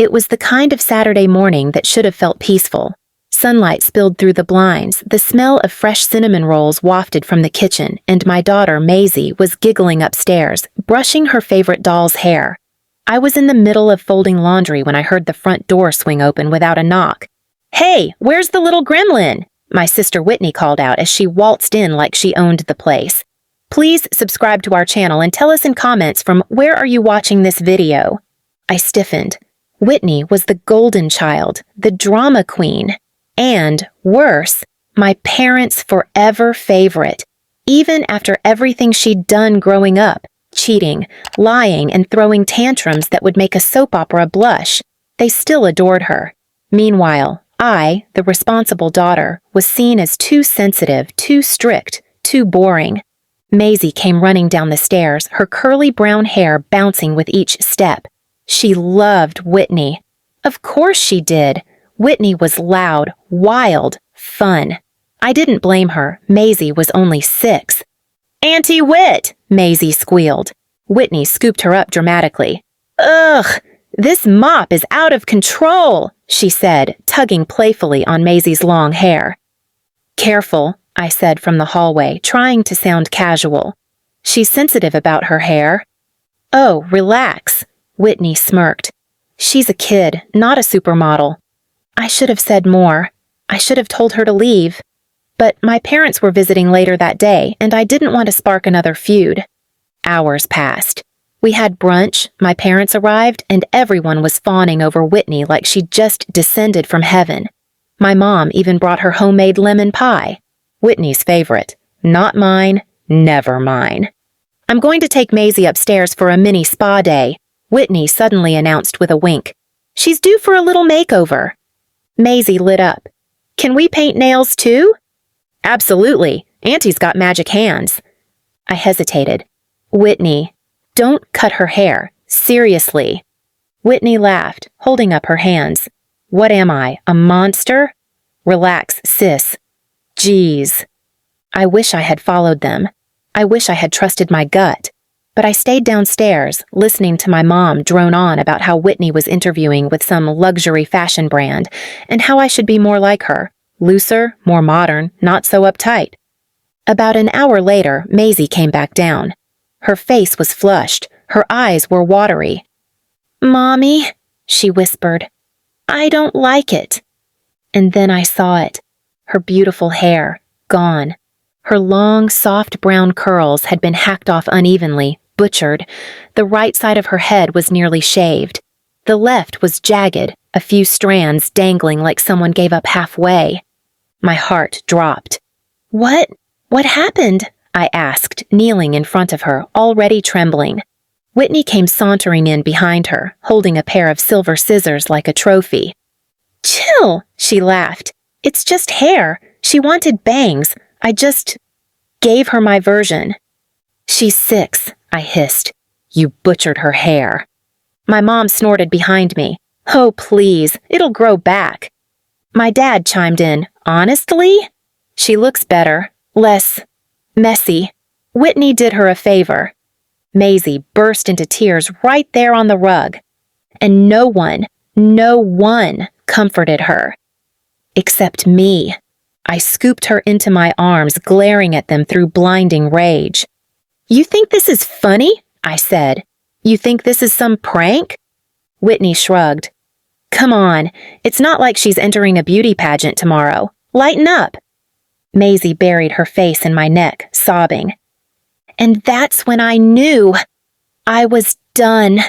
It was the kind of Saturday morning that should have felt peaceful. Sunlight spilled through the blinds, the smell of fresh cinnamon rolls wafted from the kitchen, and my daughter, Maisie, was giggling upstairs, brushing her favorite doll's hair. I was in the middle of folding laundry when I heard the front door swing open without a knock. "Hey, where's the little gremlin?" my sister Whitney called out as she waltzed in like she owned the place. Please subscribe to our channel and tell us in comments from where are you watching this video. I stiffened. Whitney was the golden child, the drama queen, and, worse, my parents' forever favorite. Even after everything she'd done growing up, cheating, lying, and throwing tantrums that would make a soap opera blush, they still adored her. Meanwhile, I, the responsible daughter, was seen as too sensitive, too strict, too boring. Maisie came running down the stairs, her curly brown hair bouncing with each step. She loved Whitney. Of course she did. Whitney was loud, wild, fun. I didn't blame her. Maisie was only 6. "Auntie Whit!" Maisie squealed. Whitney scooped her up dramatically. "Ugh, this mop is out of control," she said, tugging playfully on Maisie's long hair. "Careful," I said from the hallway, trying to sound casual. "She's sensitive about her hair." "Oh, relax," Whitney smirked. "She's a kid, not a supermodel." I should have said more. I should have told her to leave. But my parents were visiting later that day, and I didn't want to spark another feud. Hours passed. We had brunch, my parents arrived, and everyone was fawning over Whitney like she'd just descended from heaven. My mom even brought her homemade lemon pie. Whitney's favorite. Not mine, never mine. "I'm going to take Maisie upstairs for a mini spa day," Whitney suddenly announced with a wink. "She's due for a little makeover." Maisie lit up. "Can we paint nails too?" "Absolutely. Auntie's got magic hands." I hesitated. "Whitney, don't cut her hair. Seriously." Whitney laughed, holding up her hands. "What am I, a monster?" "Relax, sis." Geez. I wish I had followed them. I wish I had trusted my gut. But I stayed downstairs, listening to my mom drone on about how Whitney was interviewing with some luxury fashion brand, and how I should be more like her. Looser, more modern, not so uptight. About an hour later, Maisie came back down. Her face was flushed, her eyes were watery. "Mommy," she whispered, "I don't like it." And then I saw it. Her beautiful hair, gone. Her long, soft brown curls had been hacked off unevenly, butchered. The right side of her head was nearly shaved. The left was jagged, a few strands dangling like someone gave up halfway. My heart dropped. What happened?" I asked, kneeling in front of her, already trembling. Whitney came sauntering in behind her, holding a pair of silver scissors like a trophy. "Chill," she laughed. "It's just hair. She wanted bangs. I just gave her my version." "She's 6, I hissed. "You butchered her hair." My mom snorted behind me. "Oh, please, it'll grow back." My dad chimed in. "Honestly? She looks better. Less messy." Whitney did her a favor. Maisie burst into tears right there on the rug. And no one comforted her. Except me. I scooped her into my arms, glaring at them through blinding rage. "You think this is funny?" I said. "You think this is some prank?" Whitney shrugged. "Come on, it's not like she's entering a beauty pageant tomorrow. Lighten up." Maisie buried her face in my neck, sobbing. And that's when I knew I was done.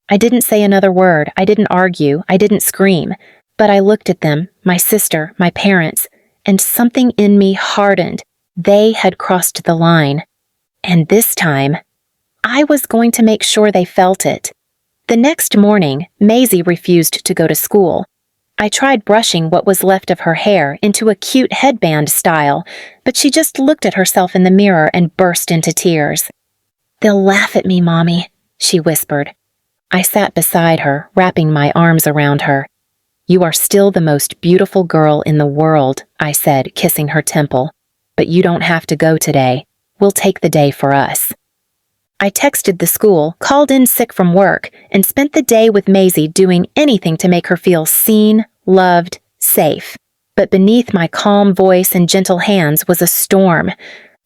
I didn't say another word. I didn't argue. I didn't scream. But I looked at them, my sister, my parents, and something in me hardened. They had crossed the line. And this time, I was going to make sure they felt it. The next morning, Maisie refused to go to school. I tried brushing what was left of her hair into a cute headband style, but she just looked at herself in the mirror and burst into tears. "They'll laugh at me, Mommy," she whispered. I sat beside her, wrapping my arms around her. "You are still the most beautiful girl in the world," I said, kissing her temple. "But you don't have to go today. We'll take the day for us." I texted the school, called in sick from work, and spent the day with Maisie doing anything to make her feel seen, loved, safe. But beneath my calm voice and gentle hands was a storm.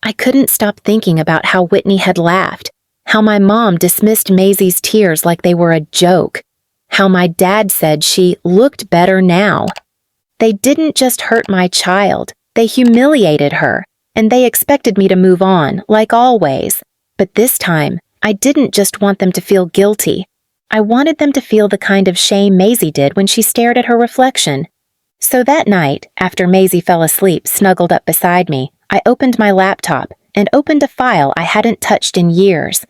I couldn't stop thinking about how Whitney had laughed, how my mom dismissed Maisie's tears like they were a joke, how my dad said she looked better now. They didn't just hurt my child, they humiliated her, and they expected me to move on, like always. But this time, I didn't just want them to feel guilty. I wanted them to feel the kind of shame Maisie did when she stared at her reflection. So that night, after Maisie fell asleep snuggled up beside me, I opened my laptop and opened a file I hadn't touched in years.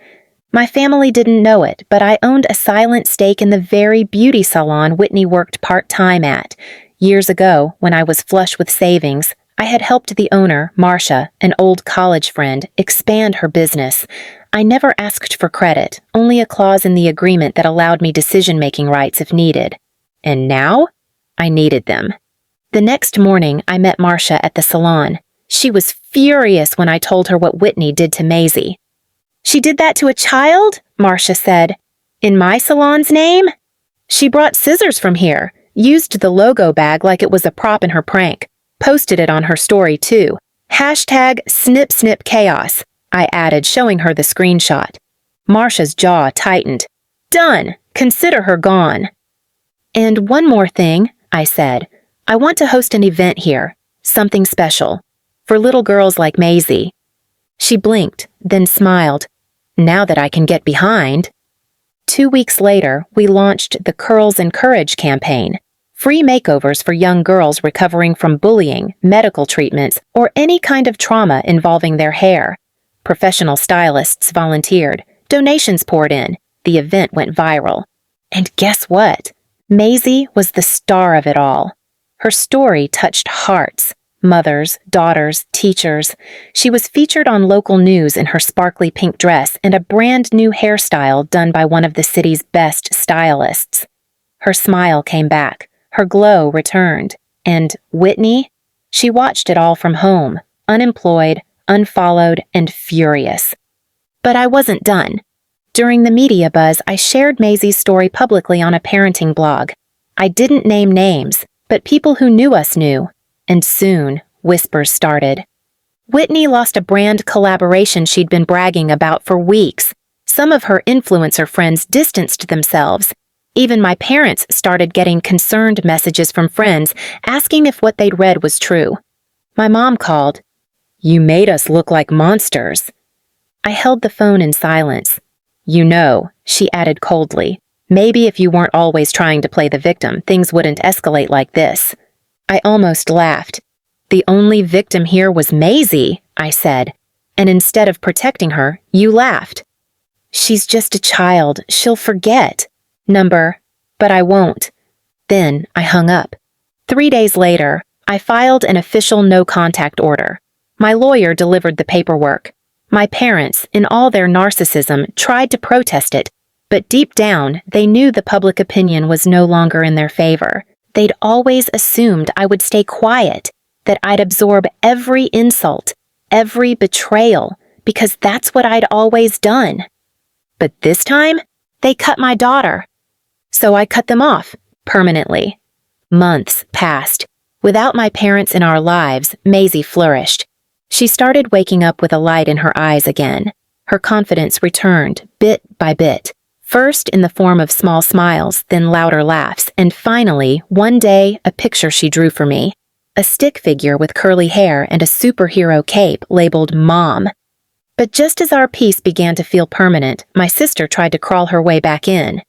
My family didn't know it, but I owned a silent stake in the very beauty salon Whitney worked part-time at. Years ago, when I was flush with savings, I had helped the owner, Marcia, an old college friend, expand her business. I never asked for credit, only a clause in the agreement that allowed me decision-making rights if needed. And now, I needed them. The next morning, I met Marcia at the salon. She was furious when I told her what Whitney did to Maisie. "She did that to a child?" Marcia said. "In my salon's name? She brought scissors from here, used the logo bag like it was a prop in her prank, posted it on her story too. #SnipSnipChaos, I added, showing her the screenshot. Marcia's jaw tightened. "Done! Consider her gone." "And one more thing," I said. "I want to host an event here, something special, for little girls like Maisie." She blinked, then smiled. "Now that I can get behind." 2 weeks later, we launched the Curls and Courage campaign, free makeovers for young girls recovering from bullying, medical treatments, or any kind of trauma involving their hair. Professional stylists volunteered, donations poured in, the event went viral. And guess what? Maisie was the star of it all. Her story touched hearts. Mothers, daughters, teachers. She was featured on local news in her sparkly pink dress and a brand new hairstyle done by one of the city's best stylists. Her smile came back, her glow returned, and Whitney? She watched it all from home, unemployed, unfollowed, and furious. But I wasn't done. During the media buzz, I shared Maisie's story publicly on a parenting blog. I didn't name names, but people who knew us knew. And soon, whispers started. Whitney lost a brand collaboration she'd been bragging about for weeks. Some of her influencer friends distanced themselves. Even my parents started getting concerned messages from friends asking if what they'd read was true. My mom called. "You made us look like monsters." I held the phone in silence. "You know," she added coldly, "maybe if you weren't always trying to play the victim, things wouldn't escalate like this." I almost laughed. "The only victim here was Maisie," I said, "and instead of protecting her, you laughed." "She's just a child. She'll forget." But I won't. Then I hung up. 3 days later, I filed an official no-contact order. My lawyer delivered the paperwork. My parents, in all their narcissism, tried to protest it, but deep down, they knew the public opinion was no longer in their favor. They'd always assumed I would stay quiet, that I'd absorb every insult, every betrayal, because that's what I'd always done. But this time, they cut my daughter. So I cut them off, permanently. Months passed. Without my parents in our lives, Maisie flourished. She started waking up with a light in her eyes again. Her confidence returned, bit by bit. First in the form of small smiles, then louder laughs, and finally, one day, a picture she drew for me. A stick figure with curly hair and a superhero cape labeled Mom. But just as our peace began to feel permanent, my sister tried to crawl her way back in.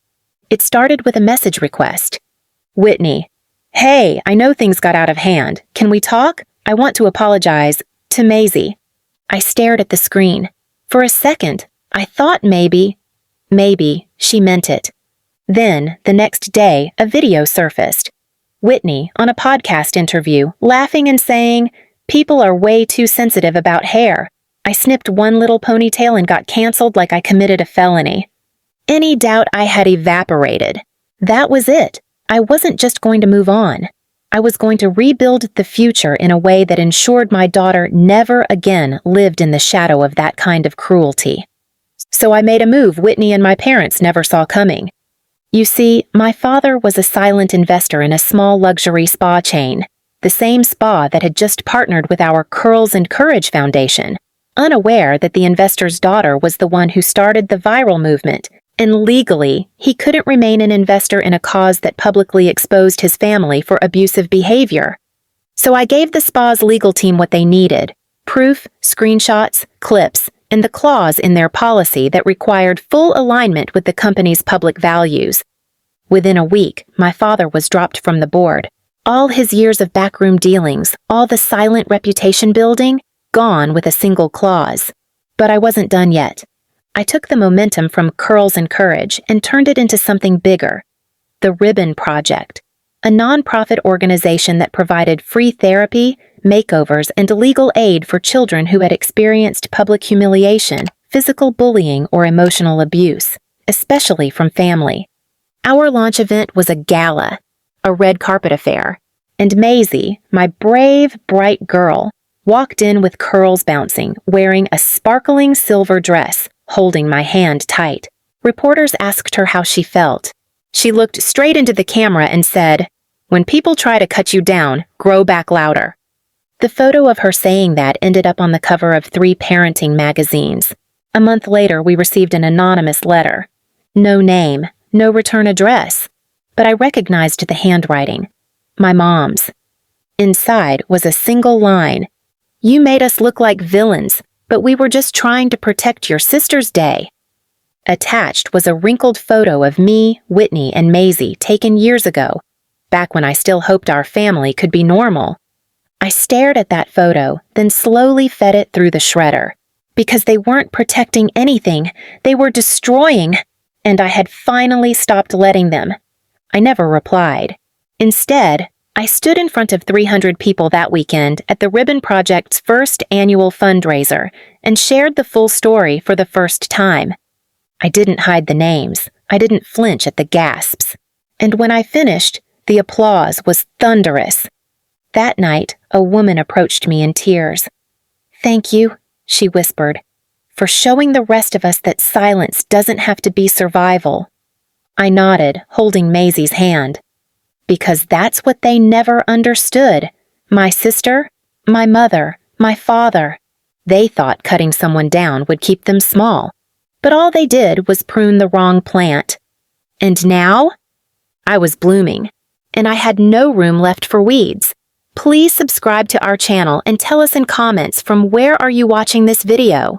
It started with a message request. "Whitney, hey, I know things got out of hand. Can we talk? I want to apologize to Maisie." I stared at the screen. For a second, I thought maybe she meant it. Then, the next day, a video surfaced. Whitney, on a podcast interview, laughing and saying, "People are way too sensitive about hair. I snipped one little ponytail and got canceled like I committed a felony." Any doubt I had evaporated. That was it. I wasn't just going to move on. I was going to rebuild the future in a way that ensured my daughter never again lived in the shadow of that kind of cruelty. So I made a move Whitney and my parents never saw coming. You see, my father was a silent investor in a small luxury spa chain, the same spa that had just partnered with our Curls and Courage Foundation, unaware that the investor's daughter was the one who started the viral movement, and legally, he couldn't remain an investor in a cause that publicly exposed his family for abusive behavior. So I gave the spa's legal team what they needed: proof, screenshots, clips, and the clause in their policy that required full alignment with the company's public values. Within a week, my father was dropped from the board. All his years of backroom dealings, all the silent reputation building, gone with a single clause. But I wasn't done yet. I took the momentum from Curls and Courage and turned it into something bigger. The Ribbon Project, a nonprofit organization that provided free therapy, makeovers, and legal aid for children who had experienced public humiliation, physical bullying, or emotional abuse, especially from family. Our launch event was a gala, a red carpet affair, and Maisie, my brave, bright girl, walked in with curls bouncing, wearing a sparkling silver dress, holding my hand tight. Reporters asked her how she felt. She looked straight into the camera and said, "When people try to cut you down, grow back louder." The photo of her saying that ended up on the cover of 3 parenting magazines. A month later, we received an anonymous letter. No name, no return address. But I recognized the handwriting. My mom's. Inside was a single line. "You made us look like villains, but we were just trying to protect your sister's day." Attached was a wrinkled photo of me, Whitney, and Maisie taken years ago, back when I still hoped our family could be normal. I stared at that photo, then slowly fed it through the shredder. Because they weren't protecting anything, they were destroying, and I had finally stopped letting them. I never replied. Instead, I stood in front of 300 people that weekend at the Ribbon Project's first annual fundraiser and shared the full story for the first time. I didn't hide the names. I didn't flinch at the gasps. And when I finished, the applause was thunderous. That night, a woman approached me in tears. "Thank you," she whispered, "for showing the rest of us that silence doesn't have to be survival." I nodded, holding Maisie's hand. Because that's what they never understood. My sister, my mother, my father. They thought cutting someone down would keep them small. But all they did was prune the wrong plant. And now? I was blooming, and I had no room left for weeds. Please subscribe to our channel and tell us in comments from where are you watching this video.